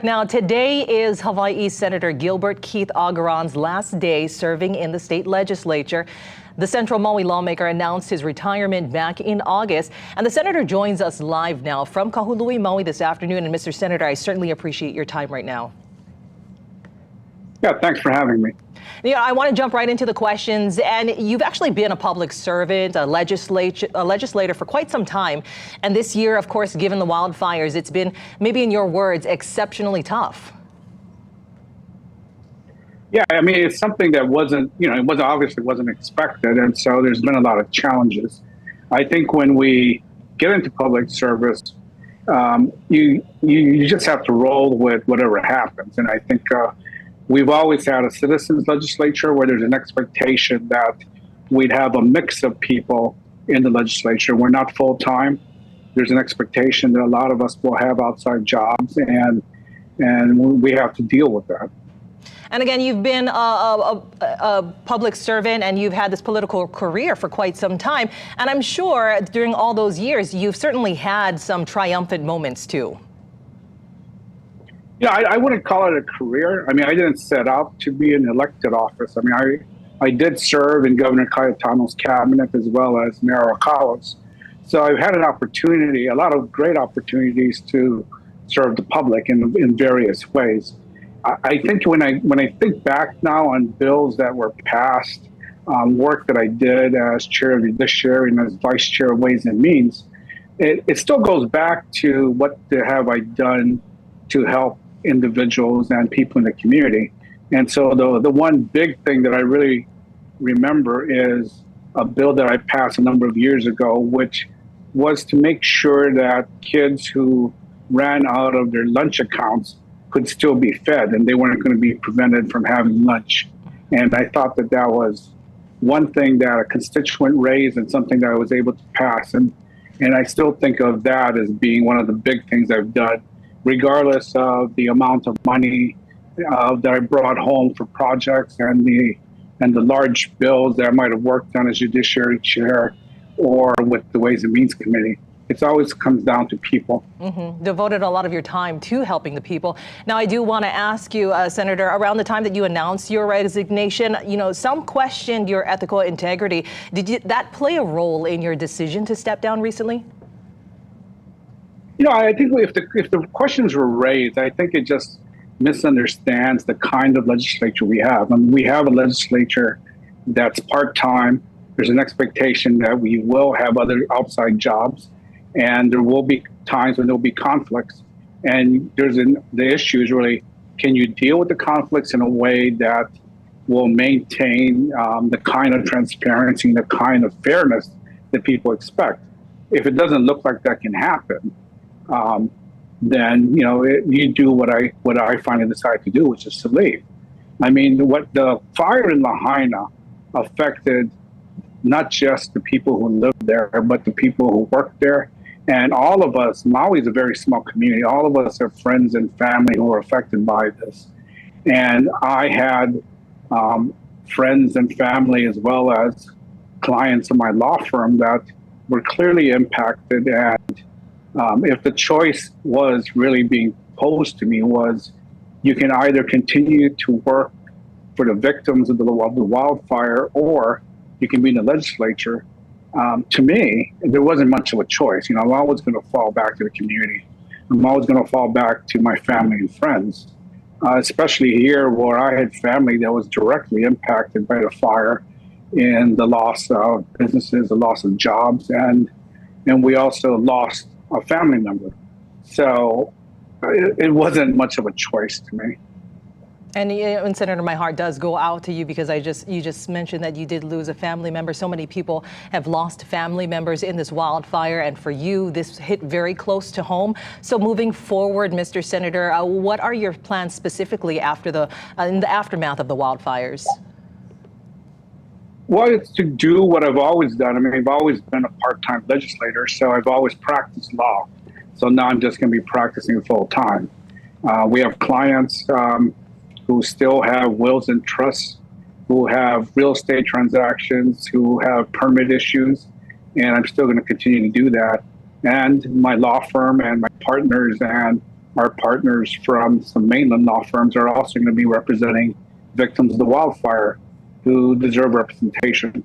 Now, today is Hawaii Senator Gilbert Keith-Agaran's last day serving in the state legislature. The Central Maui lawmaker announced his retirement back in August, and the senator joins us live now from Kahului, Maui this afternoon. And Mr. Senator, I certainly appreciate your time right now. Yeah, thanks for having me. Yeah, I want to jump right into the questions. And you've actually been a public servant, a legislator for quite some time. And this year, of course, given the wildfires, it's been, maybe in your words, exceptionally tough. Yeah, I mean, it's something that wasn't obviously wasn't expected. And so there's been a lot of challenges. I think when we get into public service, you just have to roll with whatever happens. And I think we've always had a citizens legislature where there's an expectation that we'd have a mix of people in the legislature. We're not full time. There's an expectation that a lot of us will have outside jobs, and we have to deal with that. And again, you've been a public servant and you've had this political career for quite some time. And I'm sure during all those years, you've certainly had some triumphant moments too. Yeah, I wouldn't call it a career. I mean, I didn't set out to be in elected office. I mean, I did serve in Governor Cayetano's cabinet as well as Mayor Okawa's. So I've had an opportunity, a lot of great opportunities to serve the public in various ways. I think when I think back now on bills that were passed, work that I did as chair of the judiciary and as vice chair of Ways and Means, it still goes back to what have I done to help individuals and people in the community. And so the one big thing that I really remember is a bill that I passed a number of years ago, which was to make sure that kids who ran out of their lunch accounts could still be fed and they weren't going to be prevented from having lunch. And I thought that that was one thing that a constituent raised and something that I was able to pass. And I still think of that as being one of the big things I've done, regardless of the amount of money that I brought home for projects and the large bills that I might have worked on as judiciary chair or with the Ways and Means Committee. It always comes down to people. Devoted a lot of your time to helping the people. Now, I do want to ask you, Senator, around the time that you announced your resignation, some questioned your ethical integrity. Did that play a role in your decision to step down recently? I think if the questions were raised, I think it just misunderstands the kind of legislature we have. I mean, we have a legislature that's part-time. There's an expectation that we will have other outside jobs, and there will be times when there will be conflicts. And the issue is really, can you deal with the conflicts in a way that will maintain the kind of transparency, the kind of fairness that people expect? If it doesn't look like that can happen, then you do what I finally decided to do, which is to leave. I mean, what the fire in Lahaina affected not just the people who lived there, but the people who worked there. And all of us, Maui is a very small community. All of us have friends and family who were affected by this. And I had friends and family as well as clients of my law firm that were clearly impacted. And if the choice was really being posed to me was, you can either continue to work for the victims of the wildfire, or you can be in the legislature. To me, there wasn't much of a choice. I'm always going to fall back to the community. I'm always going to fall back to my family and friends, especially here where I had family that was directly impacted by the fire and the loss of businesses, the loss of jobs, and we also lost a family member. So it wasn't much of a choice to me. And Senator, my heart does go out to you because you just mentioned that you did lose a family member. So many people have lost family members in this wildfire, and for you, this hit very close to home. So moving forward, Mr. Senator, what are your plans specifically in the aftermath of the wildfires? Well, it's to do what I've always done. I mean, I've always been a part-time legislator, so I've always practiced law. So now I'm just going to be practicing full-time. We have clients who still have wills and trusts, who have real estate transactions, who have permit issues, and I'm still going to continue to do that. And my law firm and my partners and our partners from some mainland law firms are also going to be representing victims of the wildfire who deserve representation.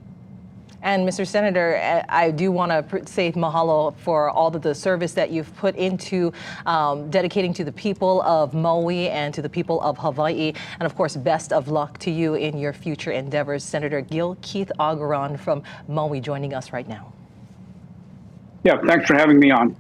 And Mr. Senator, I do want to say mahalo for all of the service that you've put into dedicating to the people of Maui and to the people of Hawaii. And of course, best of luck to you in your future endeavors. Senator Gil Keith-Agaran from Maui joining us right now. Yeah, thanks for having me on.